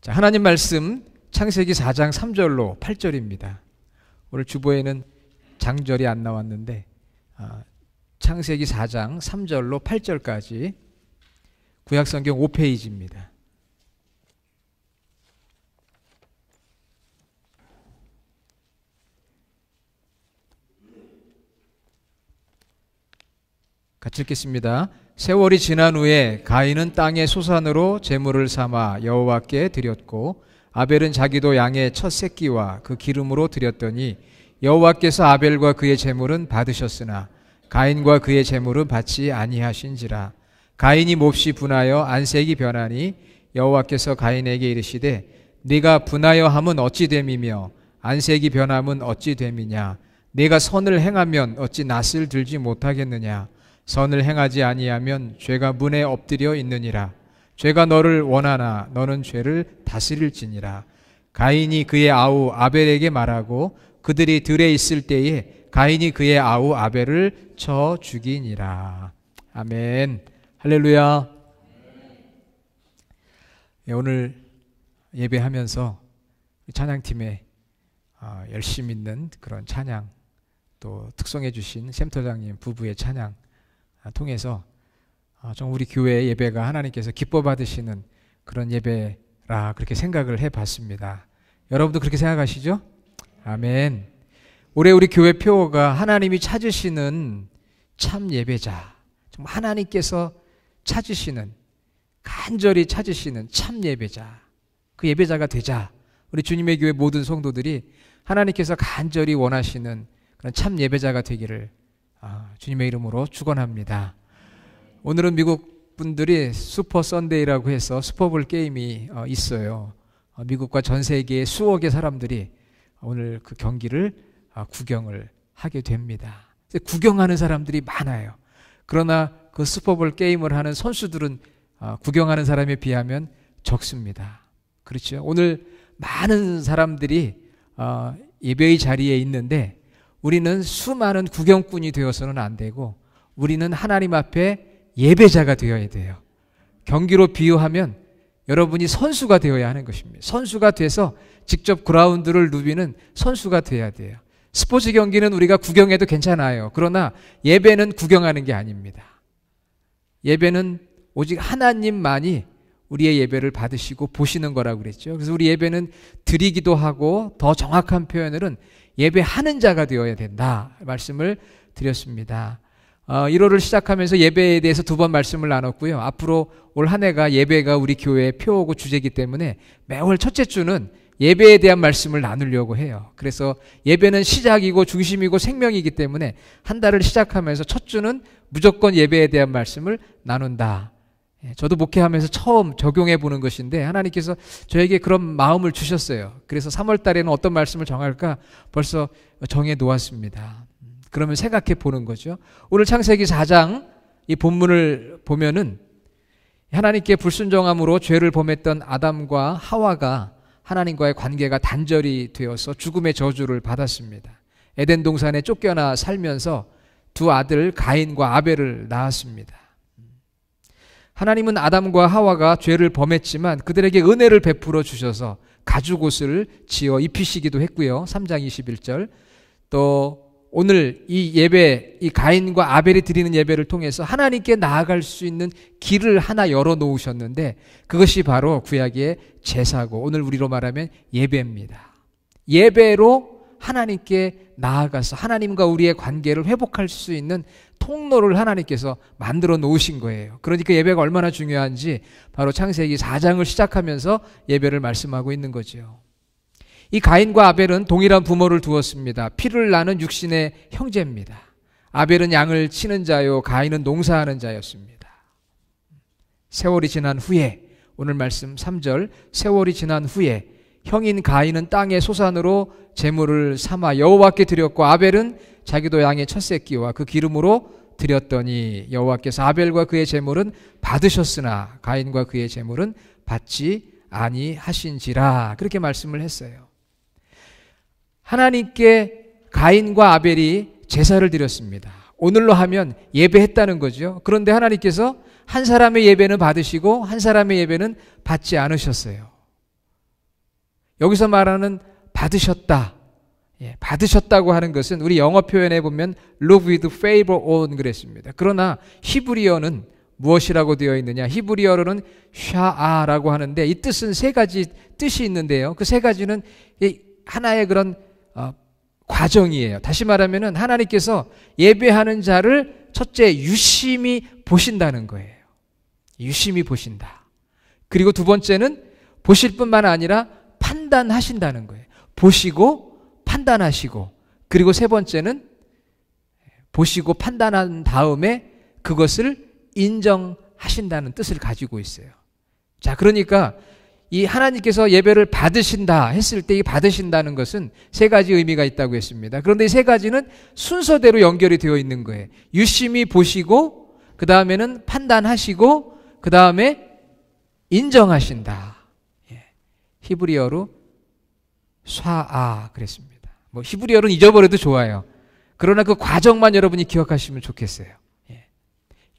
자, 하나님 말씀 창세기 4장 3절로 8절입니다. 오늘 주보에는 장절이 안 나왔는데 창세기 4장 3절로 8절까지 구약성경 5페이지입니다. 같이 읽겠습니다. 세월이 지난 후에 가인은 땅의 소산으로 제물을 삼아 여호와께 드렸고 아벨은 자기도 양의 첫 새끼와 그 기름으로 드렸더니 여호와께서 아벨과 그의 제물은 받으셨으나 가인과 그의 제물은 받지 아니하신지라. 가인이 몹시 분하여 안색이 변하니 여호와께서 가인에게 이르시되 네가 분하여 함은 어찌 됨이며 안색이 변함은 어찌 됨이냐. 네가 선을 행하면 어찌 낯을 들지 못하겠느냐. 선을 행하지 아니하면 죄가 문에 엎드려 있느니라. 죄가 너를 원하나 너는 죄를 다스릴지니라. 가인이 그의 아우 아벨에게 말하고 그들이 들에 있을 때에 가인이 그의 아우 아벨을 쳐 죽이니라. 아멘. 할렐루야. 오늘 예배하면서 찬양팀에 열심히 있는 그런 찬양, 또 특송해 주신 샘터장님 부부의 찬양 통해서 좀 우리 교회의 예배가 하나님께서 기뻐 받으시는 그런 예배라 그렇게 생각을 해봤습니다. 여러분도 그렇게 생각하시죠? 아멘. 올해 우리 교회 표어가 하나님이 찾으시는 참 예배자, 정말 하나님께서 찾으시는, 간절히 찾으시는 참 예배자, 그 예배자가 되자. 우리 주님의 교회 모든 성도들이 하나님께서 간절히 원하시는 그런 참 예배자가 되기를 주님의 이름으로 축원합니다. 오늘은 미국 분들이 슈퍼 선데이라고 해서 슈퍼볼 게임이 있어요. 미국과 전 세계의 수억의 사람들이 오늘 그 경기를 구경을 하게 됩니다. 구경하는 사람들이 많아요. 그러나 그 슈퍼볼 게임을 하는 선수들은 구경하는 사람에 비하면 적습니다. 그렇죠? 오늘 많은 사람들이 예배의 자리에 있는데 우리는 수많은 구경꾼이 되어서는 안 되고 우리는 하나님 앞에 예배자가 되어야 돼요. 경기로 비유하면 여러분이 선수가 되어야 하는 것입니다. 선수가 돼서 직접 그라운드를 누비는 선수가 돼야 돼요. 스포츠 경기는 우리가 구경해도 괜찮아요. 그러나 예배는 구경하는 게 아닙니다. 예배는 오직 하나님만이 우리의 예배를 받으시고 보시는 거라고 그랬죠. 그래서 우리 예배는 드리기도 하고 더 정확한 표현으로는 예배하는 자가 되어야 된다 말씀을 드렸습니다. 1월을 시작하면서 예배에 대해서 2번 말씀을 나눴고요. 앞으로 올 한 해가 예배가 우리 교회의 표어고 주제이기 때문에 매월 첫째 주는 예배에 대한 말씀을 나누려고 해요. 그래서 예배는 시작이고 중심이고 생명이기 때문에 한 달을 시작하면서 첫 주는 무조건 예배에 대한 말씀을 나눈다. 저도 목회하면서 처음 적용해 보는 것인데 하나님께서 저에게 그런 마음을 주셨어요. 그래서 3월 달에는 어떤 말씀을 정할까 벌써 정해 놓았습니다. 그러면 생각해 보는 거죠. 오늘 창세기 4장 이 본문을 보면은 하나님께 불순종함으로 죄를 범했던 아담과 하와가 하나님과의 관계가 단절이 되어서 죽음의 저주를 받았습니다. 에덴 동산에 쫓겨나 살면서 두 아들 가인과 아벨을 낳았습니다. 하나님은 아담과 하와가 죄를 범했지만 그들에게 은혜를 베풀어 주셔서 가죽옷을 지어 입히시기도 했고요. 3장 21절. 또 오늘 이 예배, 이 가인과 아벨이 드리는 예배를 통해서 하나님께 나아갈 수 있는 길을 하나 열어 놓으셨는데 그것이 바로 구약의 제사고 오늘 우리로 말하면 예배입니다. 예배로 하나님께 나아가서 하나님과 우리의 관계를 회복할 수 있는 통로를 하나님께서 만들어 놓으신 거예요. 그러니까 예배가 얼마나 중요한지 바로 창세기 4장을 시작하면서 예배를 말씀하고 있는 거죠. 이 가인과 아벨은 동일한 부모를 두었습니다. 피를 나는 육신의 형제입니다. 아벨은 양을 치는 자요 가인은 농사하는 자였습니다. 세월이 지난 후에 오늘 말씀 3절 세월이 지난 후에 형인 가인은 땅의 소산으로 제물을 삼아 여호와께 드렸고 아벨은 자기도 양의 첫 새끼와 그 기름으로 드렸더니 여호와께서 아벨과 그의 제물은 받으셨으나 가인과 그의 제물은 받지 아니하신지라 그렇게 말씀을 했어요. 하나님께 가인과 아벨이 제사를 드렸습니다. 오늘로 하면 예배했다는 거죠. 그런데 하나님께서 한 사람의 예배는 받으시고 한 사람의 예배는 받지 않으셨어요. 여기서 말하는 받으셨다. 받으셨다고 하는 것은 우리 영어 표현에 보면 love with favor on 그랬습니다. 그러나 히브리어는 무엇이라고 되어 있느냐? 히브리어로는 샤아라고 하는데 이 뜻은 세 가지 뜻이 있는데요. 그 세 가지는 하나의 그런 과정이에요. 다시 말하면은 하나님께서 예배하는 자를 첫째 유심히 보신다는 거예요. 유심히 보신다. 그리고 두 번째는 보실 뿐만 아니라 판단하신다는 거예요. 보시고 판단하시고, 그리고 세 번째는 보시고 판단한 다음에 그것을 인정하신다는 뜻을 가지고 있어요. 자, 그러니까 이 하나님께서 예배를 받으신다 했을 때 이 받으신다는 것은 세 가지 의미가 있다고 했습니다. 그런데 이 세 가지는 순서대로 연결이 되어 있는 거예요. 유심히 보시고, 그 다음에는 판단하시고, 그 다음에 인정하신다. 히브리어로 샤아 그랬습니다. 뭐 히브리어는 잊어버려도 좋아요. 그러나 그 과정만 여러분이 기억하시면 좋겠어요.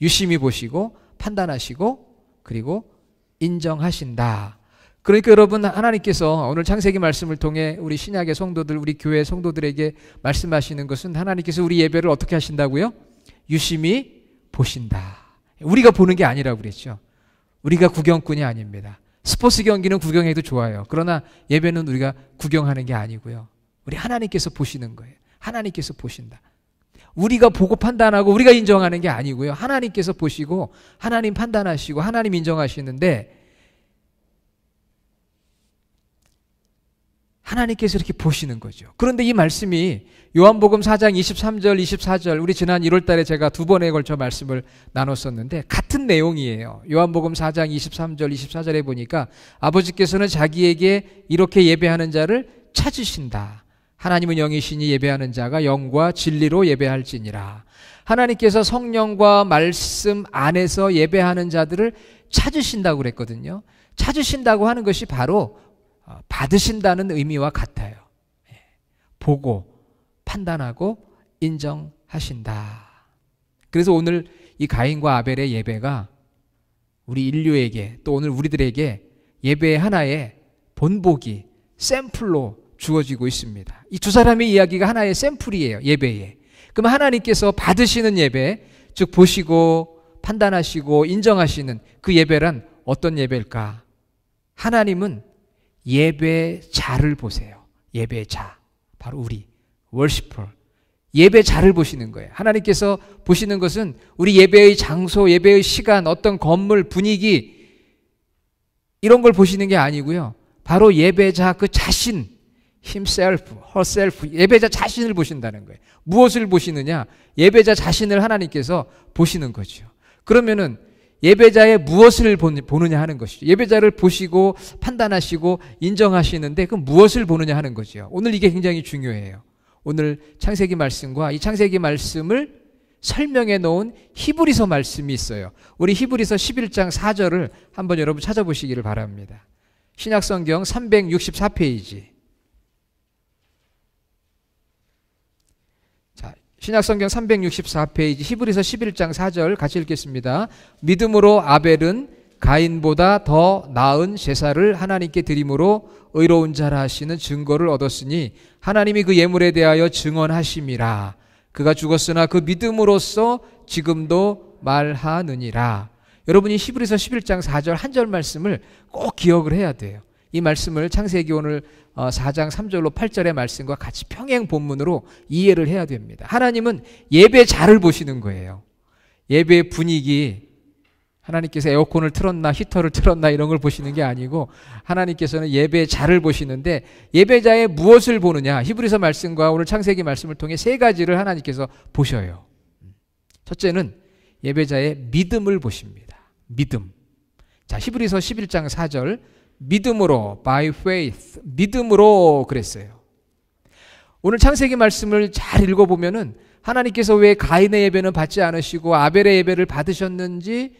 유심히 보시고 판단하시고 그리고 인정하신다. 그러니까 여러분, 하나님께서 오늘 창세기 말씀을 통해 우리 신약의 성도들, 우리 교회 성도들에게 말씀하시는 것은 하나님께서 우리 예배를 어떻게 하신다고요? 유심히 보신다. 우리가 보는 게 아니라고 그랬죠. 우리가 구경꾼이 아닙니다. 스포츠 경기는 구경해도 좋아요. 그러나 예배는 우리가 구경하는 게 아니고요. 우리 하나님께서 보시는 거예요. 하나님께서 보신다. 우리가 보고 판단하고 우리가 인정하는 게 아니고요. 하나님께서 보시고 하나님 판단하시고 하나님 인정하시는데, 하나님께서 이렇게 보시는 거죠. 그런데 이 말씀이 요한복음 4장 23절 24절, 우리 지난 1월 달에 제가 두 번에 걸쳐 말씀을 나눴었는데 같은 내용이에요. 요한복음 4장 23절 24절에 보니까 아버지께서는 자기에게 이렇게 예배하는 자를 찾으신다. 하나님은 영이시니 예배하는 자가 영과 진리로 예배할지니라. 하나님께서 성령과 말씀 안에서 예배하는 자들을 찾으신다고 그랬거든요. 찾으신다고 하는 것이 바로 받으신다는 의미와 같아요. 보고 판단하고 인정하신다. 그래서 오늘 이 가인과 아벨의 예배가 우리 인류에게, 또 오늘 우리들에게 예배의 하나의 본보기, 샘플로 주어지고 있습니다. 이 두 사람의 이야기가 하나의 샘플이에요. 예배에. 그럼 하나님께서 받으시는 예배, 즉 보시고 판단하시고 인정하시는 그 예배란 어떤 예배일까? 하나님은 예배자를 보세요. 예배자, 바로 우리 워시퍼, 예배자를 보시는 거예요. 하나님께서 보시는 것은 우리 예배의 장소, 예배의 시간, 어떤 건물, 분위기, 이런 걸 보시는 게 아니고요. 바로 예배자 그 자신, himself, herself, 예배자 자신을 보신다는 거예요. 무엇을 보시느냐? 예배자 자신을 하나님께서 보시는 거죠. 그러면은 예배자의 무엇을 보느냐 하는 것이죠. 예배자를 보시고 판단하시고 인정하시는데 그 무엇을 보느냐 하는 거죠. 오늘 이게 굉장히 중요해요. 오늘 창세기 말씀과 이 창세기 말씀을 설명해 놓은 히브리서 말씀이 있어요. 우리 히브리서 11장 4절을 한번 여러분 찾아보시기를 바랍니다. 신약성경 364페이지. 신약성경 364페이지 히브리서 11장 4절 같이 읽겠습니다. 믿음으로 아벨은 가인보다 더 나은 제사를 하나님께 드림으로 의로운 자라 하시는 증거를 얻었으니 하나님이 그 예물에 대하여 증언하심이라. 그가 죽었으나 그 믿음으로써 지금도 말하느니라. 여러분이 히브리서 11장 4절 한 절 말씀을 꼭 기억을 해야 돼요. 이 말씀을 창세기 오늘 4장 3절로 8절의 말씀과 같이 평행 본문으로 이해를 해야 됩니다. 하나님은 예배자를 보시는 거예요. 예배의 분위기, 하나님께서 에어컨을 틀었나 히터를 틀었나 이런 걸 보시는 게 아니고 하나님께서는 예배자를 보시는데, 예배자의 무엇을 보느냐? 히브리서 말씀과 오늘 창세기 말씀을 통해 세 가지를 하나님께서 보셔요. 첫째는 예배자의 믿음을 보십니다. 믿음. 자, 히브리서 11장 4절 믿음으로, by faith, 믿음으로 그랬어요. 오늘 창세기 말씀을 잘 읽어보면은 하나님께서 왜 가인의 예배는 받지 않으시고 아벨의 예배를 받으셨는지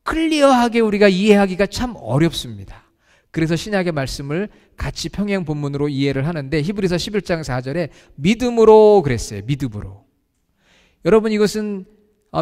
클리어하게 우리가 이해하기가 참 어렵습니다. 그래서 신약의 말씀을 같이 평행 본문으로 이해를 하는데 히브리서 11장 4절에 믿음으로 그랬어요. 믿음으로. 여러분, 이것은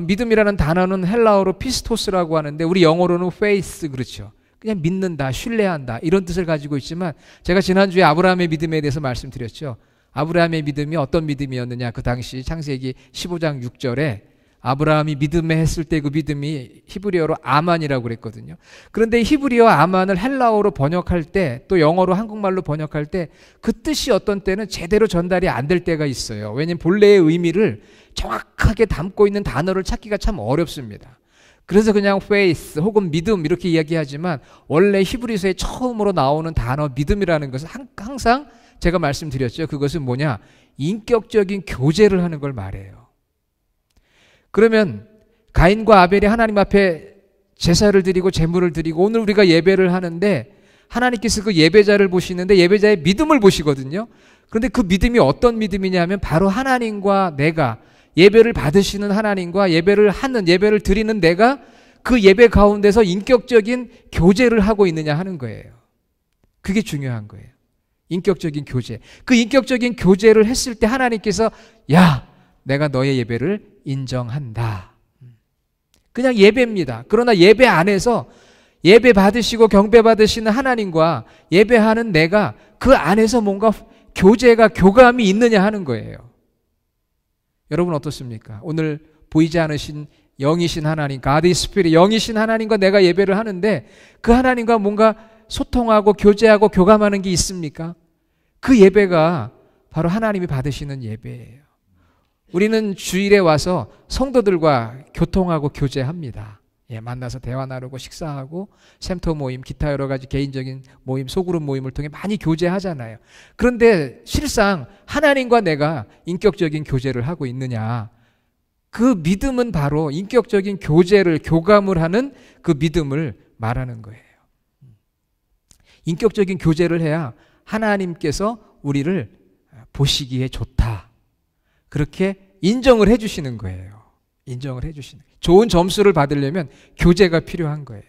믿음이라는 단어는 헬라어로 피스토스라고 하는데 우리 영어로는 faith, 그렇죠. 그냥 믿는다, 신뢰한다 이런 뜻을 가지고 있지만 제가 지난주에 아브라함의 믿음에 대해서 말씀드렸죠. 아브라함의 믿음이 어떤 믿음이었느냐. 그 당시 창세기 15장 6절에 아브라함이 믿음에 했을 때 그 믿음이 히브리어로 아만이라고 그랬거든요. 그런데 히브리어 아만을 헬라어로 번역할 때 또 영어로 한국말로 번역할 때 그 뜻이 어떤 때는 제대로 전달이 안 될 때가 있어요. 왜냐하면 본래의 의미를 정확하게 담고 있는 단어를 찾기가 참 어렵습니다. 그래서 그냥 faith 혹은 믿음 이렇게 이야기하지만 원래 히브리서에 처음으로 나오는 단어 믿음이라는 것은 항상 제가 말씀드렸죠. 그것은 뭐냐? 인격적인 교제를 하는 걸 말해요. 그러면 가인과 아벨이 하나님 앞에 제사를 드리고 제물을 드리고 오늘 우리가 예배를 하는데 하나님께서 그 예배자를 보시는데 예배자의 믿음을 보시거든요. 그런데 그 믿음이 어떤 믿음이냐 하면 바로 하나님과 내가 예배를 받으시는 하나님과 예배를 드리는 내가 그 예배 가운데서 인격적인 교제를 하고 있느냐 하는 거예요. 그게 중요한 거예요. 인격적인 교제. 그 인격적인 교제를 했을 때 하나님께서 야, 내가 너의 예배를 인정한다. 그냥 예배입니다. 그러나 예배 안에서 예배 받으시고 경배 받으시는 하나님과 예배하는 내가 그 안에서 뭔가 교제가 교감이 있느냐 하는 거예요. 여러분 어떻습니까? 오늘 보이지 않으신 영이신 하나님, God is Spirit, 영이신 하나님과 내가 예배를 하는데 그 하나님과 뭔가 소통하고 교제하고 교감하는 게 있습니까? 그 예배가 바로 하나님이 받으시는 예배예요. 우리는 주일에 와서 성도들과 교통하고 교제합니다. 만나서 대화 나누고 식사하고 샘터 모임, 기타 여러 가지 개인적인 모임, 소그룹 모임을 통해 많이 교제하잖아요. 그런데 실상 하나님과 내가 인격적인 교제를 하고 있느냐? 그 믿음은 바로 인격적인 교제를, 교감을 하는 그 믿음을 말하는 거예요. 인격적인 교제를 해야 하나님께서 우리를 보시기에 좋다. 그렇게 인정을 해주시는 거예요. 인정을 해주시는 거예요. 좋은 점수를 받으려면 교제가 필요한 거예요.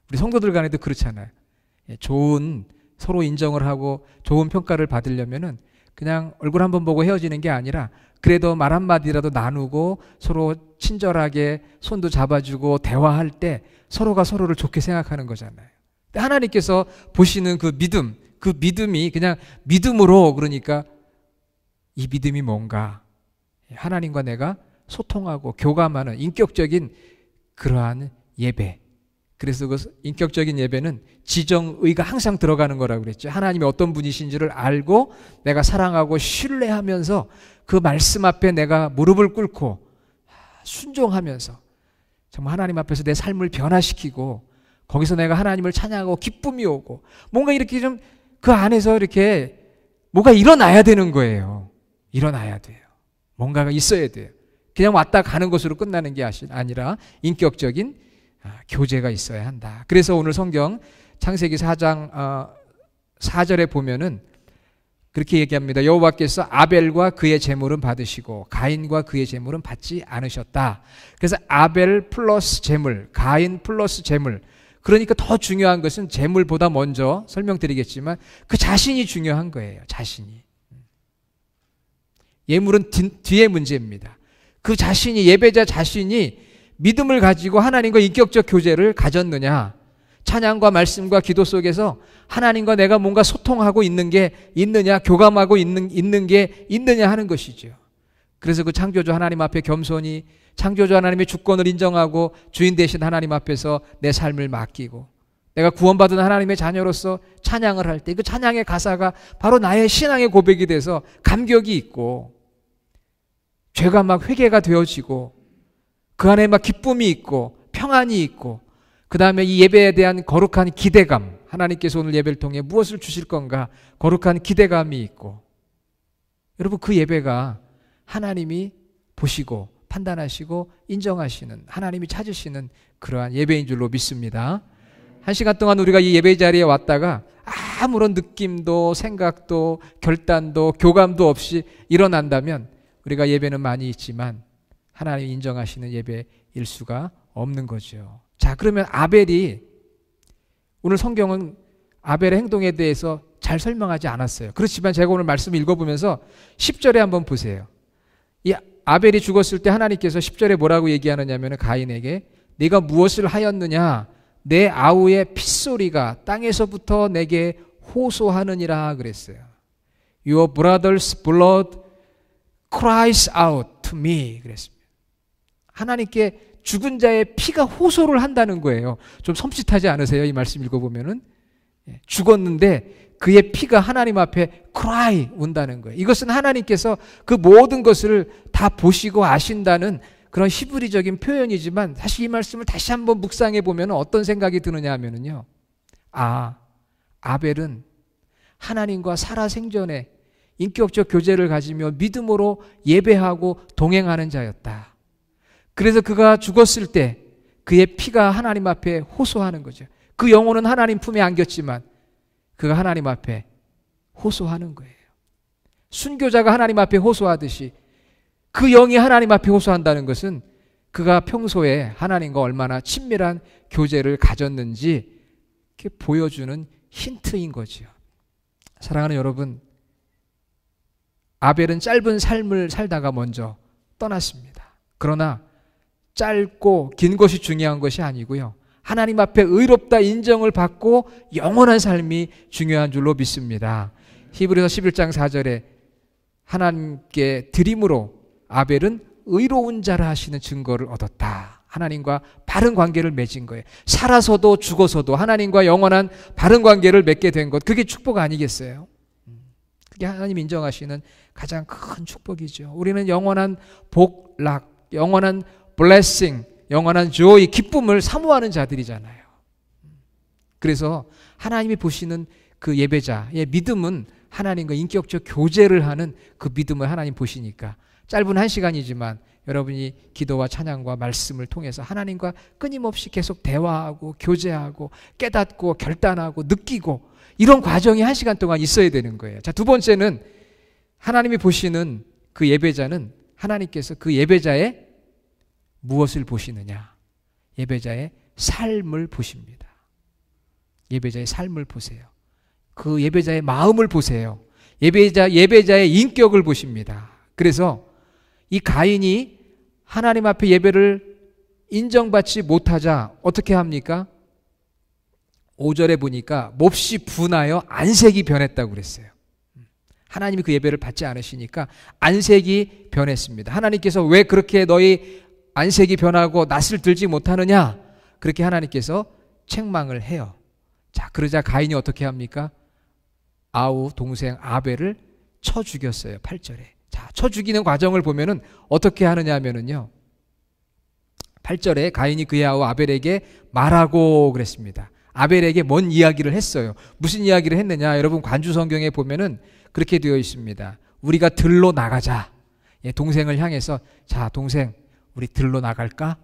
우리 성도들 간에도 그렇잖아요. 좋은 서로 인정을 하고 좋은 평가를 받으려면은 그냥 얼굴 한번 보고 헤어지는 게 아니라 그래도 말 한마디라도 나누고 서로 친절하게 손도 잡아주고 대화할 때 서로가 서로를 좋게 생각하는 거잖아요. 하나님께서 보시는 그 믿음, 그 믿음이 그냥 믿음으로, 그러니까 이 믿음이 뭔가 하나님과 내가 소통하고 교감하는 인격적인 그러한 예배. 그래서 그 인격적인 예배는 지정의가 항상 들어가는 거라고 그랬죠. 하나님이 어떤 분이신지를 알고 내가 사랑하고 신뢰하면서 그 말씀 앞에 내가 무릎을 꿇고 순종하면서 정말 하나님 앞에서 내 삶을 변화시키고 거기서 내가 하나님을 찬양하고 기쁨이 오고 뭔가 이렇게 좀 그 안에서 이렇게 뭐가 일어나야 되는 거예요. 일어나야 돼요. 뭔가가 있어야 돼요. 그냥 왔다 가는 것으로 끝나는 게 아니라 인격적인 교제가 있어야 한다. 그래서 오늘 성경 창세기 4장 4절에 보면은 그렇게 얘기합니다. 여호와께서 아벨과 그의 제물은 받으시고 가인과 그의 제물은 받지 않으셨다. 그래서 아벨 플러스 제물, 가인 플러스 제물. 그러니까 더 중요한 것은 제물보다 먼저 설명드리겠지만 그 자신이 중요한 거예요. 자신이. 예물은 뒤의 문제입니다. 그 자신이, 예배자 자신이 믿음을 가지고 하나님과 인격적 교제를 가졌느냐, 찬양과 말씀과 기도 속에서 하나님과 내가 뭔가 소통하고 있는 게 있느냐, 교감하고 있는 게 있느냐 하는 것이죠. 그래서 그 창조주 하나님 앞에 겸손히 창조주 하나님의 주권을 인정하고 주인 되신 하나님 앞에서 내 삶을 맡기고 내가 구원받은 하나님의 자녀로서 찬양을 할 때 그 찬양의 가사가 바로 나의 신앙의 고백이 돼서 감격이 있고 죄가 막 회개가 되어지고 그 안에 막 기쁨이 있고 평안이 있고 그 다음에 이 예배에 대한 거룩한 기대감, 하나님께서 오늘 예배를 통해 무엇을 주실 건가 거룩한 기대감이 있고, 여러분 그 예배가 하나님이 보시고 판단하시고 인정하시는, 하나님이 찾으시는 그러한 예배인 줄로 믿습니다. 한 시간 동안 우리가 이 예배 자리에 왔다가 아무런 느낌도 생각도 결단도 교감도 없이 일어난다면 우리가 예배는 많이 있지만 하나님이 인정하시는 예배일 수가 없는 거죠. 자, 그러면 아벨이, 오늘 성경은 아벨의 행동에 대해서 잘 설명하지 않았어요. 그렇지만 제가 오늘 말씀 읽어보면서 10절에 한번 보세요. 이 아벨이 죽었을 때 하나님께서 10절에 뭐라고 얘기하느냐면 가인에게 네가 무엇을 하였느냐, 내 아우의 핏소리가 땅에서부터 내게 호소하느니라 그랬어요. Your brother's blood cries out to me 그랬습니다. 하나님께 죽은 자의 피가 호소를 한다는 거예요. 좀 섬찟하지 않으세요? 이 말씀 읽어보면은 죽었는데 그의 피가 하나님 앞에 cry 운다는 거예요. 이것은 하나님께서 그 모든 것을 다 보시고 아신다는 그런 히브리적인 표현이지만 사실 이 말씀을 다시 한번 묵상해 보면 어떤 생각이 드느냐 하면은요. 아벨은 하나님과 살아생전에 인격적 교제를 가지며 믿음으로 예배하고 동행하는 자였다. 그래서 그가 죽었을 때 그의 피가 하나님 앞에 호소하는 거죠. 그 영혼은 하나님 품에 안겼지만 그가 하나님 앞에 호소하는 거예요. 순교자가 하나님 앞에 호소하듯이 그 영이 하나님 앞에 호소한다는 것은 그가 평소에 하나님과 얼마나 친밀한 교제를 가졌는지 이렇게 보여주는 힌트인 거죠. 사랑하는 여러분, 아벨은 짧은 삶을 살다가 먼저 떠났습니다. 그러나 짧고 긴 것이 중요한 것이 아니고요. 하나님 앞에 의롭다 인정을 받고 영원한 삶이 중요한 줄로 믿습니다. 히브리서 11장 4절에 하나님께 드림으로 아벨은 의로운 자라 하시는 증거를 얻었다. 하나님과 바른 관계를 맺은 거예요. 살아서도 죽어서도 하나님과 영원한 바른 관계를 맺게 된 것, 그게 축복 아니겠어요? 그게 하나님 인정하시는 가장 큰 축복이죠. 우리는 영원한 복락, 영원한 블레싱, 영원한 조이, 기쁨을 사모하는 자들이잖아요. 그래서 하나님이 보시는 그 예배자의 믿음은 하나님과 인격적 교제를 하는 그 믿음을 하나님 보시니까 짧은 한 시간이지만 여러분이 기도와 찬양과 말씀을 통해서 하나님과 끊임없이 계속 대화하고 교제하고 깨닫고 결단하고 느끼고 이런 과정이 한 시간 동안 있어야 되는 거예요. 자, 두 번째는 하나님이 보시는 그 예배자는 하나님께서 그 예배자의 무엇을 보시느냐? 예배자의 삶을 보십니다. 예배자의 삶을 보세요. 그 예배자의 마음을 보세요. 예배자의 인격을 보십니다. 그래서 이 가인이 하나님 앞에 예배를 인정받지 못하자 어떻게 합니까? 5절에 보니까 몹시 분하여 안색이 변했다고 그랬어요. 하나님이 그 예배를 받지 않으시니까 안색이 변했습니다. 하나님께서 왜 그렇게 너희 안색이 변하고 낯을 들지 못하느냐? 그렇게 하나님께서 책망을 해요. 자, 그러자 가인이 어떻게 합니까? 아우 동생 아벨을 쳐 죽였어요. 8절에. 자, 쳐 죽이는 과정을 보면은 어떻게 하느냐 하면은요. 8절에 가인이 그의 아우 아벨에게 말하고 그랬습니다. 아벨에게 뭔 이야기를 했어요. 무슨 이야기를 했느냐? 여러분 관주 성경에 보면은 그렇게 되어 있습니다. 우리가 들로 나가자. 동생을 향해서 자, 동생 우리 들로 나갈까?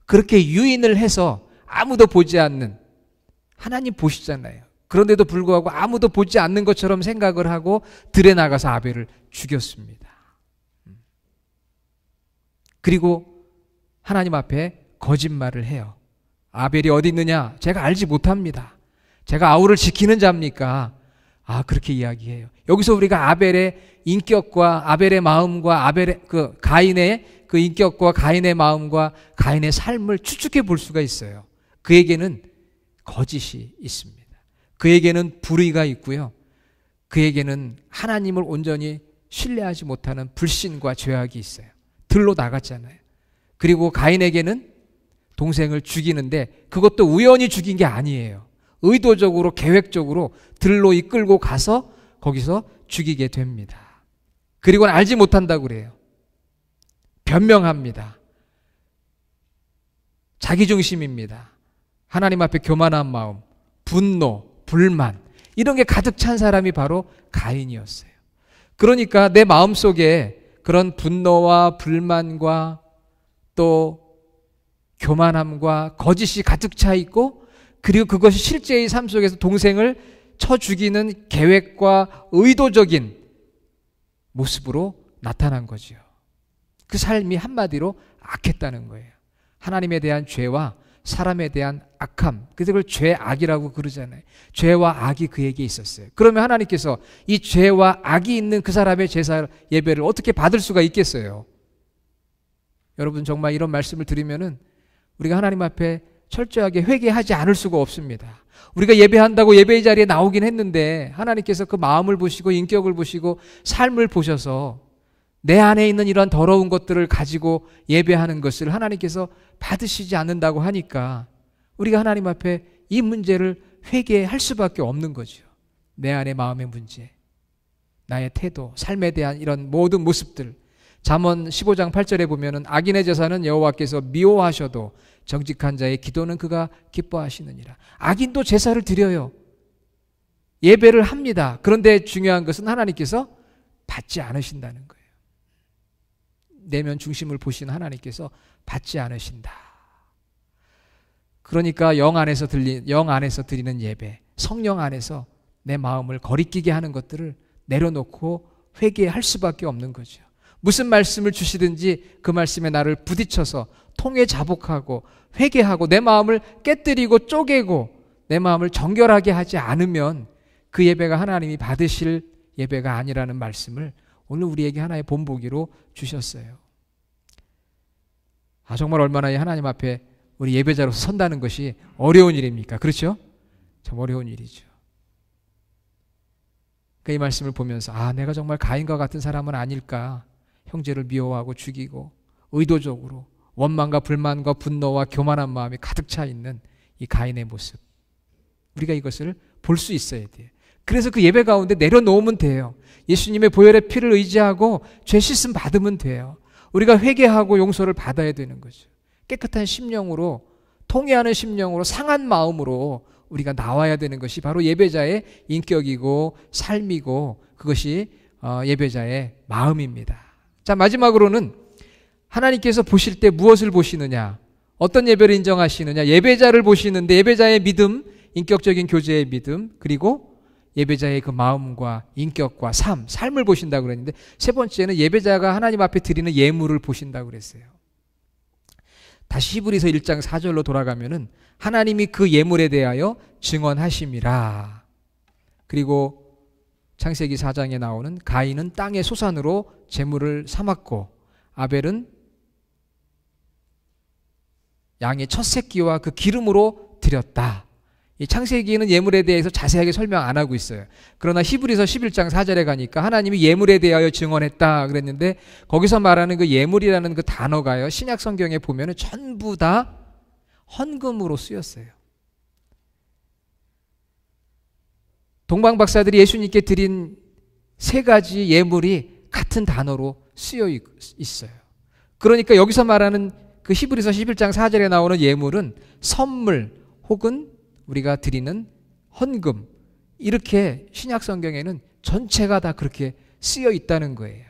그렇게 유인을 해서 아무도 보지 않는, 하나님 보시잖아요. 그런데도 불구하고 아무도 보지 않는 것처럼 생각을 하고 들에 나가서 아벨을 죽였습니다. 그리고 하나님 앞에 거짓말을 해요. 아벨이 어디 있느냐? 제가 알지 못합니다. 제가 아우를 지키는 자입니까? 그렇게 이야기해요. 여기서 우리가 아벨의 인격과 아벨의 마음과 아벨의 가인의 그 인격과 가인의 마음과 가인의 삶을 추측해 볼 수가 있어요. 그에게는 거짓이 있습니다. 그에게는 불의가 있고요. 그에게는 하나님을 온전히 신뢰하지 못하는 불신과 죄악이 있어요. 들로 나갔잖아요. 그리고 가인에게는 동생을 죽이는데 그것도 우연히 죽인 게 아니에요. 의도적으로 계획적으로 들로 이끌고 가서 거기서 죽이게 됩니다. 그리고는 알지 못한다고 그래요. 변명합니다. 자기중심입니다. 하나님 앞에 교만한 마음, 분노, 불만 이런 게 가득 찬 사람이 바로 가인이었어요. 그러니까 내 마음속에 그런 분노와 불만과 또 교만함과 거짓이 가득 차 있고 그리고 그것이 실제의 삶 속에서 동생을 쳐 죽이는 계획과 의도적인 모습으로 나타난 거죠. 그 삶이 한마디로 악했다는 거예요. 하나님에 대한 죄와 사람에 대한 악함, 그래서 그걸 죄악이라고 그러잖아요. 죄와 악이 그에게 있었어요. 그러면 하나님께서 이 죄와 악이 있는 그 사람의 제사 예배를 어떻게 받을 수가 있겠어요? 여러분 정말 이런 말씀을 드리면은 우리가 하나님 앞에 철저하게 회개하지 않을 수가 없습니다. 우리가 예배한다고 예배의 자리에 나오긴 했는데 하나님께서 그 마음을 보시고 인격을 보시고 삶을 보셔서 내 안에 있는 이런 더러운 것들을 가지고 예배하는 것을 하나님께서 받으시지 않는다고 하니까 우리가 하나님 앞에 이 문제를 회개할 수밖에 없는 거죠. 내 안의 마음의 문제, 나의 태도, 삶에 대한 이런 모든 모습들. 잠언 15장 8절에 보면은 악인의 제사는 여호와께서 미워하셔도 정직한 자의 기도는 그가 기뻐하시느니라. 악인도 제사를 드려요. 예배를 합니다. 그런데 중요한 것은 하나님께서 받지 않으신다는 거예요. 내면 중심을 보시는 하나님께서 받지 않으신다. 그러니까 영 안에서 드리는 예배, 성령 안에서 내 마음을 거리끼게 하는 것들을 내려놓고 회개할 수밖에 없는 거죠. 무슨 말씀을 주시든지 그 말씀에 나를 부딪혀서 통회 자복하고 회개하고 내 마음을 깨뜨리고 쪼개고 내 마음을 정결하게 하지 않으면 그 예배가 하나님이 받으실 예배가 아니라는 말씀을 오늘 우리에게 하나의 본보기로 주셨어요. 정말 얼마나 하나님 앞에 우리 예배자로서 선다는 것이 어려운 일입니까? 그렇죠? 참 어려운 일이죠. 이 말씀을 보면서 내가 정말 가인과 같은 사람은 아닐까. 형제를 미워하고 죽이고 의도적으로 원망과 불만과 분노와 교만한 마음이 가득 차 있는 이 가인의 모습. 우리가 이것을 볼 수 있어야 돼요. 그래서 그 예배 가운데 내려놓으면 돼요. 예수님의 보혈의 피를 의지하고 죄 씻음 받으면 돼요. 우리가 회개하고 용서를 받아야 되는 거죠. 깨끗한 심령으로, 통회하는 심령으로, 상한 마음으로 우리가 나와야 되는 것이 바로 예배자의 인격이고 삶이고 그것이 예배자의 마음입니다. 자, 마지막으로는 하나님께서 보실 때 무엇을 보시느냐? 어떤 예배를 인정하시느냐? 예배자를 보시는데 예배자의 믿음, 인격적인 교제의 믿음, 그리고 예배자의 그 마음과 인격과 삶을 보신다고 그랬는데 세 번째는 예배자가 하나님 앞에 드리는 예물을 보신다고 그랬어요. 다시 히브리서 1장 4절로 돌아가면은 하나님이 그 예물에 대하여 증언하심이라. 그리고 창세기 4장에 나오는 가인은 땅의 소산으로 제물을 삼았고 아벨은 양의 첫 새끼와 그 기름으로 드렸다. 이 창세기는 예물에 대해서 자세하게 설명 안 하고 있어요. 그러나 히브리서 11장 4절에 가니까 하나님이 예물에 대하여 증언했다 그랬는데 거기서 말하는 그 예물이라는 그 단어가요. 신약 성경에 보면은 전부 다 헌금으로 쓰였어요. 동방 박사들이 예수님께 드린 세 가지 예물이 같은 단어로 쓰여 있어요. 그러니까 여기서 말하는 그 히브리서 11장 4절에 나오는 예물은 선물 혹은 우리가 드리는 헌금, 이렇게 신약 성경에는 전체가 다 그렇게 쓰여 있다는 거예요.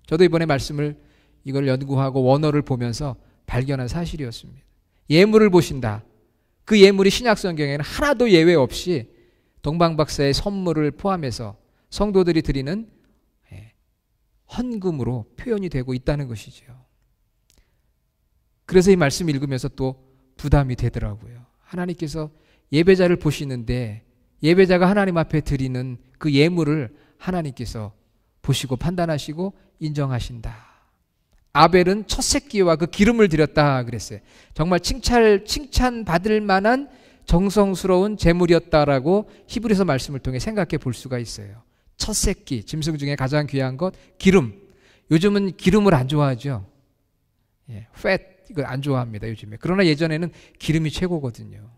저도 이번에 말씀을 이걸 연구하고 원어를 보면서 발견한 사실이었습니다. 예물을 보신다. 그 예물이 신약 성경에는 하나도 예외 없이 동방박사의 선물을 포함해서 성도들이 드리는 헌금으로 표현이 되고 있다는 것이죠. 그래서 이 말씀 읽으면서 또 부담이 되더라고요. 하나님께서 예배자를 보시는데 예배자가 하나님 앞에 드리는 그 예물을 하나님께서 보시고 판단하시고 인정하신다. 아벨은 첫 새끼와 그 기름을 드렸다 그랬어요. 정말 칭찬받을 만한 정성스러운 제물이었다라고 히브리서 말씀을 통해 생각해 볼 수가 있어요. 첫 새끼, 짐승 중에 가장 귀한 것, 기름. 요즘은 기름을 안 좋아하죠. fat 이걸 안 좋아합니다, 요즘에. 그러나 예전에는 기름이 최고거든요.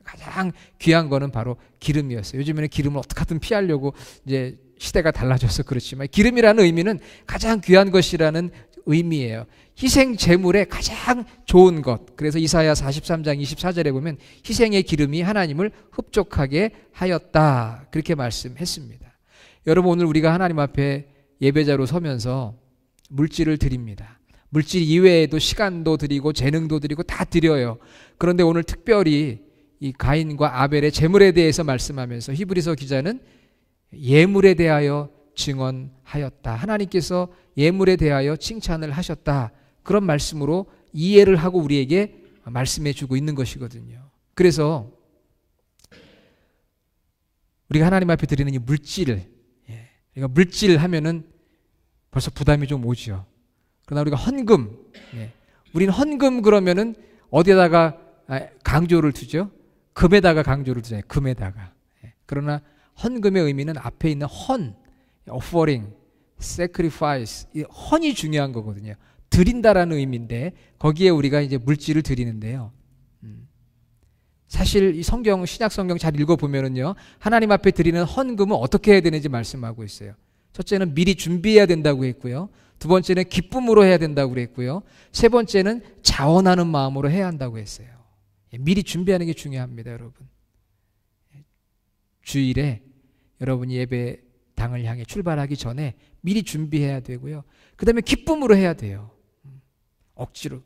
가장 귀한 거는 바로 기름이었어요. 요즘에는 기름을 어떻게든 피하려고 이제 시대가 달라져서 그렇지만 기름이라는 의미는 가장 귀한 것이라는 의미예요. 희생 제물의 가장 좋은 것. 그래서 이사야 43장 24절에 보면 희생의 기름이 하나님을 흡족하게 하였다. 그렇게 말씀했습니다. 여러분, 오늘 우리가 하나님 앞에 예배자로 서면서 물질을 드립니다. 물질 이외에도 시간도 드리고 재능도 드리고 다 드려요. 그런데 오늘 특별히 이 가인과 아벨의 제물에 대해서 말씀하면서 히브리서 기자는 예물에 대하여 증언하였다. 하나님께서 예물에 대하여 칭찬을 하셨다. 그런 말씀으로 이해를 하고 우리에게 말씀해 주고 있는 것이거든요. 그래서 우리가 하나님 앞에 드리는 이 물질, 그러니까 물질 하면은 벌써 부담이 좀 오죠. 그러나 우리가 헌금, 우리는 헌금 그러면은 어디에다가 강조를 두죠. 금에다가 강조를 두잖아요. 금에다가. 그러나 헌금의 의미는 앞에 있는 헌, offering, sacrifice, 이 헌이 중요한 거거든요. 드린다라는 의미인데 거기에 우리가 이제 물질을 드리는데요. 사실 이 성경, 신약 성경 잘 읽어보면은요, 하나님 앞에 드리는 헌금은 어떻게 해야 되는지 말씀하고 있어요. 첫째는 미리 준비해야 된다고 했고요. 두 번째는 기쁨으로 해야 된다고 그랬고요. 세 번째는 자원하는 마음으로 해야 한다고 했어요. 미리 준비하는 게 중요합니다, 여러분. 주일에 여러분이 예배당을 향해 출발하기 전에 미리 준비해야 되고요. 그 다음에 기쁨으로 해야 돼요. 억지로.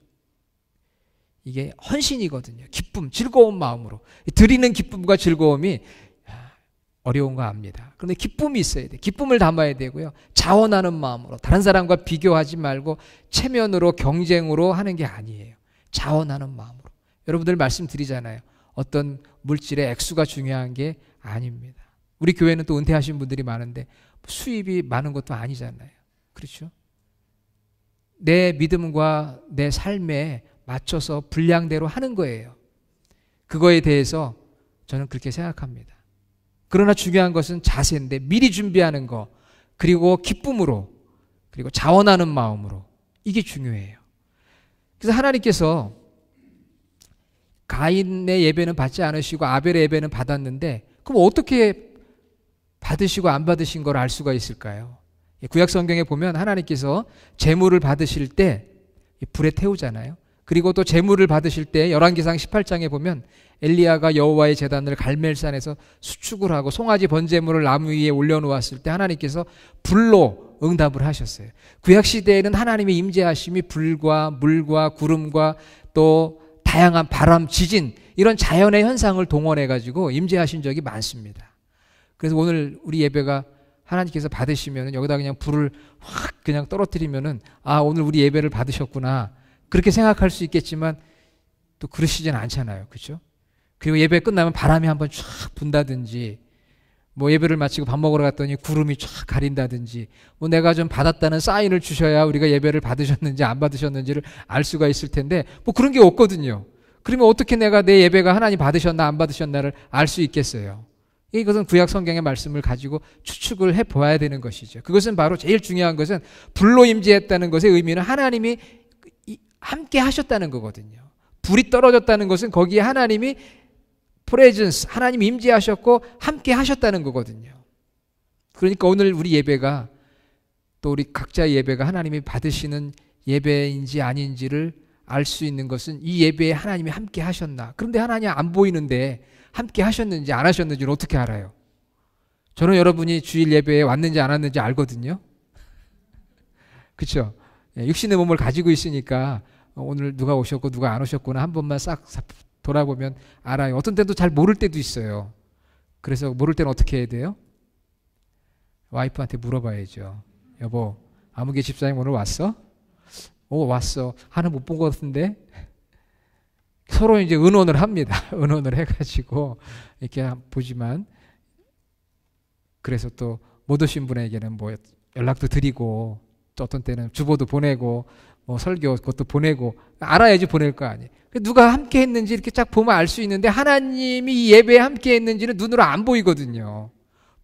이게 헌신이거든요. 기쁨, 즐거운 마음으로. 드리는 기쁨과 즐거움이 어려운 거 압니다. 그런데 기쁨이 있어야 돼요. 기쁨을 담아야 되고요. 자원하는 마음으로. 다른 사람과 비교하지 말고 체면으로 경쟁으로 하는 게 아니에요. 자원하는 마음으로. 여러분들 말씀드리잖아요. 어떤 물질의 액수가 중요한 게 아닙니다. 우리 교회는 또 은퇴하신 분들이 많은데 수입이 많은 것도 아니잖아요. 그렇죠? 내 믿음과 내 삶에 맞춰서 분량대로 하는 거예요. 그거에 대해서 저는 그렇게 생각합니다. 그러나 중요한 것은 자세인데 미리 준비하는 거, 그리고 기쁨으로, 그리고 자원하는 마음으로, 이게 중요해요. 그래서 하나님께서 가인의 예배는 받지 않으시고 아벨의 예배는 받았는데, 그럼 어떻게 받으시고 안 받으신 걸 알 수가 있을까요? 구약 성경에 보면 하나님께서 제물을 받으실 때 불에 태우잖아요. 그리고 또 제물을 받으실 때 열왕기상 18장에 보면 엘리야가 여호와의 제단을 갈멜산에서 수축을 하고 송아지 번제물을 나무 위에 올려놓았을 때 하나님께서 불로 응답을 하셨어요. 구약 시대에는 하나님의 임재하심이 불과 물과 구름과 또 다양한 바람, 지진, 이런 자연의 현상을 동원해 가지고 임재하신 적이 많습니다. 그래서 오늘 우리 예배가 하나님께서 받으시면 여기다 그냥 불을 확 그냥 떨어뜨리면은 아, 오늘 우리 예배를 받으셨구나, 그렇게 생각할 수 있겠지만 또 그러시진 않잖아요. 그렇죠? 그리고 예배 끝나면 바람이 한번 쫙 분다든지, 뭐 예배를 마치고 밥 먹으러 갔더니 구름이 쫙 가린다든지, 뭐 내가 좀 받았다는 사인을 주셔야 우리가 예배를 받으셨는지 안 받으셨는지를 알 수가 있을 텐데 뭐 그런 게 없거든요. 그러면 어떻게 내가 내 예배가 하나님 받으셨나 안 받으셨나를 알 수 있겠어요? 이것은 구약 성경의 말씀을 가지고 추측을 해보아야 되는 것이죠. 그것은 바로 제일 중요한 것은 불로 임재했다는 것의 의미는 하나님이 함께 하셨다는 거거든요. 불이 떨어졌다는 것은 거기에 하나님이 프레젠스, 하나님이 임재하셨고 함께 하셨다는 거거든요. 그러니까 오늘 우리 예배가, 또 우리 각자의 예배가 하나님이 받으시는 예배인지 아닌지를 알 수 있는 것은 이 예배에 하나님이 함께 하셨나. 그런데 하나님 안 보이는데 함께 하셨는지 안 하셨는지를 어떻게 알아요? 저는 여러분이 주일 예배에 왔는지 안 왔는지 알거든요. 그렇죠? 육신의 몸을 가지고 있으니까 오늘 누가 오셨고 누가 안 오셨구나 한 번만 싹 돌아보면 알아요. 어떤 때도 잘 모를 때도 있어요. 그래서 모를 때는 어떻게 해야 돼요? 와이프한테 물어봐야죠. 여보, 아무개 집사님 오늘 왔어? 오, 왔어. 하나 못 본 것 같은데? 서로 이제 의논을 합니다. 의논을 해가지고 이렇게 보지만, 그래서 또 못 오신 분에게는 뭐 연락도 드리고, 또 어떤 때는 주보도 보내고, 뭐 설교 그것도 보내고, 알아야지 보낼 거 아니에요. 누가 함께 했는지 이렇게 쫙 보면 알 수 있는데 하나님이 이 예배에 함께 했는지는 눈으로 안 보이거든요.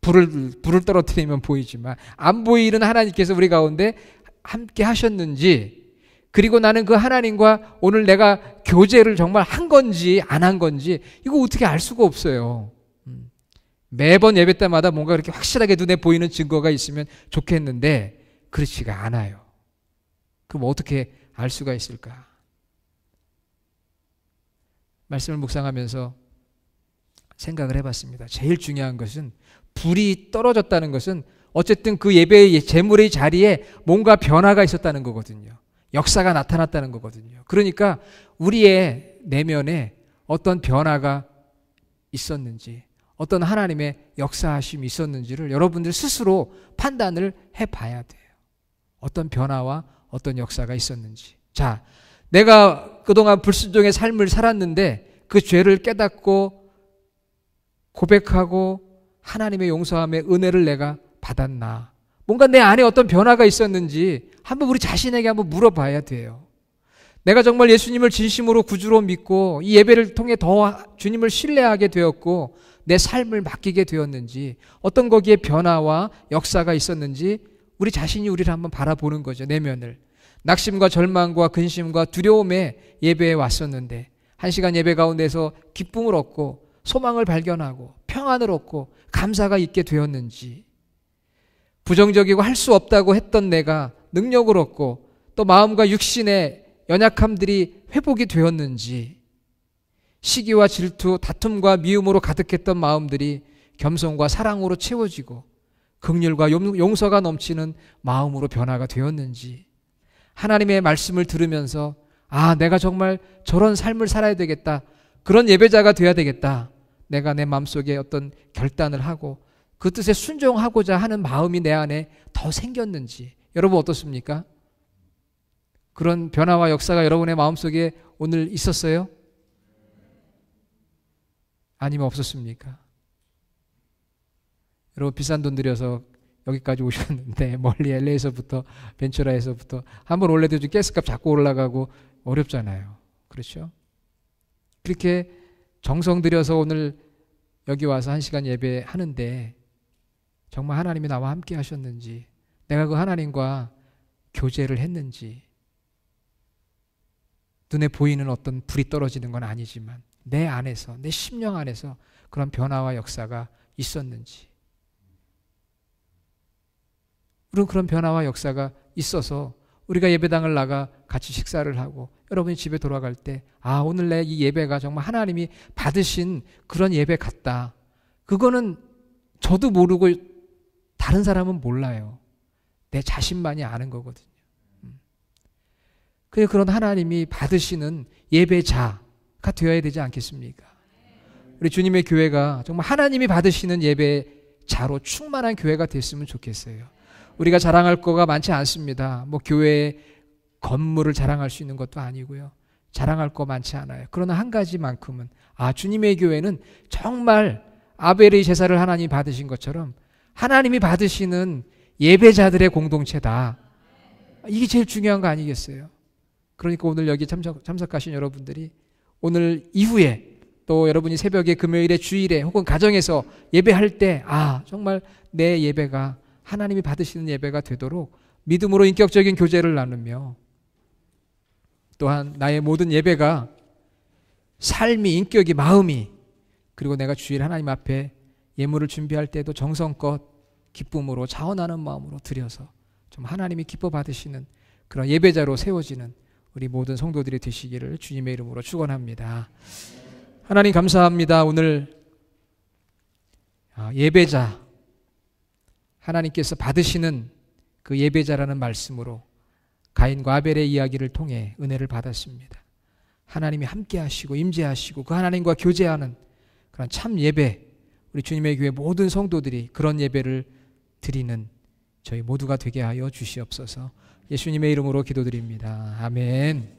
불을 떨어뜨리면 보이지만 안 보이는 하나님께서 우리 가운데 함께 하셨는지, 그리고 나는 그 하나님과 오늘 내가 교제를 정말 한 건지 안 한 건지 이거 어떻게 알 수가 없어요. 매번 예배 때마다 뭔가 그렇게 확실하게 눈에 보이는 증거가 있으면 좋겠는데 그렇지가 않아요. 그럼 어떻게 알 수가 있을까? 말씀을 묵상하면서 생각을 해봤습니다. 제일 중요한 것은 불이 떨어졌다는 것은 어쨌든 그 예배의 제물의 자리에 뭔가 변화가 있었다는 거거든요. 역사가 나타났다는 거거든요. 그러니까 우리의 내면에 어떤 변화가 있었는지, 어떤 하나님의 역사하심이 있었는지를 여러분들 스스로 판단을 해봐야 돼요. 어떤 변화와 어떤 역사가 있었는지. 자, 내가 그동안 불순종의 삶을 살았는데 그 죄를 깨닫고 고백하고 하나님의 용서함의 은혜를 내가 받았나? 뭔가 내 안에 어떤 변화가 있었는지 한번 우리 자신에게 한번 물어봐야 돼요. 내가 정말 예수님을 진심으로 구주로 믿고 이 예배를 통해 더 주님을 신뢰하게 되었고 내 삶을 맡기게 되었는지, 어떤 거기에 변화와 역사가 있었는지 우리 자신이 우리를 한번 바라보는 거죠. 내면을. 낙심과 절망과 근심과 두려움에 예배에 왔었는데 1시간 예배 가운데서 기쁨을 얻고 소망을 발견하고 평안을 얻고 감사가 있게 되었는지, 부정적이고 할 수 없다고 했던 내가 능력을 얻고 또 마음과 육신의 연약함들이 회복이 되었는지, 시기와 질투, 다툼과 미움으로 가득했던 마음들이 겸손과 사랑으로 채워지고 긍휼과 용서가 넘치는 마음으로 변화가 되었는지, 하나님의 말씀을 들으면서 아, 내가 정말 저런 삶을 살아야 되겠다, 그런 예배자가 되어야 되겠다, 내가 내 마음속에 어떤 결단을 하고 그 뜻에 순종하고자 하는 마음이 내 안에 더 생겼는지, 여러분 어떻습니까? 그런 변화와 역사가 여러분의 마음속에 오늘 있었어요? 아니면 없었습니까? 여러분 비싼 돈 들여서 여기까지 오셨는데 멀리 LA에서부터 벤츄라에서부터 한번 올래도 가스값 자꾸 올라가고 어렵잖아요. 그렇죠? 그렇게 정성 들여서 오늘 여기 와서 1시간 예배하는데 정말 하나님이 나와 함께 하셨는지, 내가 그 하나님과 교제를 했는지, 눈에 보이는 어떤 불이 떨어지는 건 아니지만 내 안에서, 내 심령 안에서 그런 변화와 역사가 있었는지, 그런 변화와 역사가 있어서 우리가 예배당을 나가 같이 식사를 하고 여러분이 집에 돌아갈 때 아, 오늘 내 이 예배가 정말 하나님이 받으신 그런 예배 같다, 그거는 저도 모르고 다른 사람은 몰라요. 내 자신만이 아는 거거든요. 그런 하나님이 받으시는 예배자가 되어야 되지 않겠습니까? 우리 주님의 교회가 정말 하나님이 받으시는 예배자로 충만한 교회가 됐으면 좋겠어요. 우리가 자랑할 거가 많지 않습니다. 뭐 교회의 건물을 자랑할 수 있는 것도 아니고요. 자랑할 거 많지 않아요. 그러나 한 가지만큼은, 아, 주님의 교회는 정말 아벨의 제사를 하나님이 받으신 것처럼 하나님이 받으시는 예배자들의 공동체다. 이게 제일 중요한 거 아니겠어요? 그러니까 오늘 여기 참석하신 여러분들이 오늘 이후에 또 여러분이 새벽에, 금요일에, 주일에 혹은 가정에서 예배할 때 아, 정말 내 예배가 하나님이 받으시는 예배가 되도록 믿음으로 인격적인 교제를 나누며, 또한 나의 모든 예배가 삶이, 인격이, 마음이, 그리고 내가 주일 하나님 앞에 예물을 준비할 때도 정성껏 기쁨으로 자원하는 마음으로 드려서 좀 하나님이 기뻐 받으시는 그런 예배자로 세워지는 우리 모든 성도들이 되시기를 주님의 이름으로 축원합니다. 하나님 감사합니다. 오늘 예배자, 하나님께서 받으시는 그 예배자라는 말씀으로 가인과 아벨의 이야기를 통해 은혜를 받았습니다. 하나님이 함께 하시고 임재하시고 그 하나님과 교제하는 그런 참 예배, 우리 주님의 교회 모든 성도들이 그런 예배를 드리는 저희 모두가 되게 하여 주시옵소서. 예수님의 이름으로 기도드립니다. 아멘.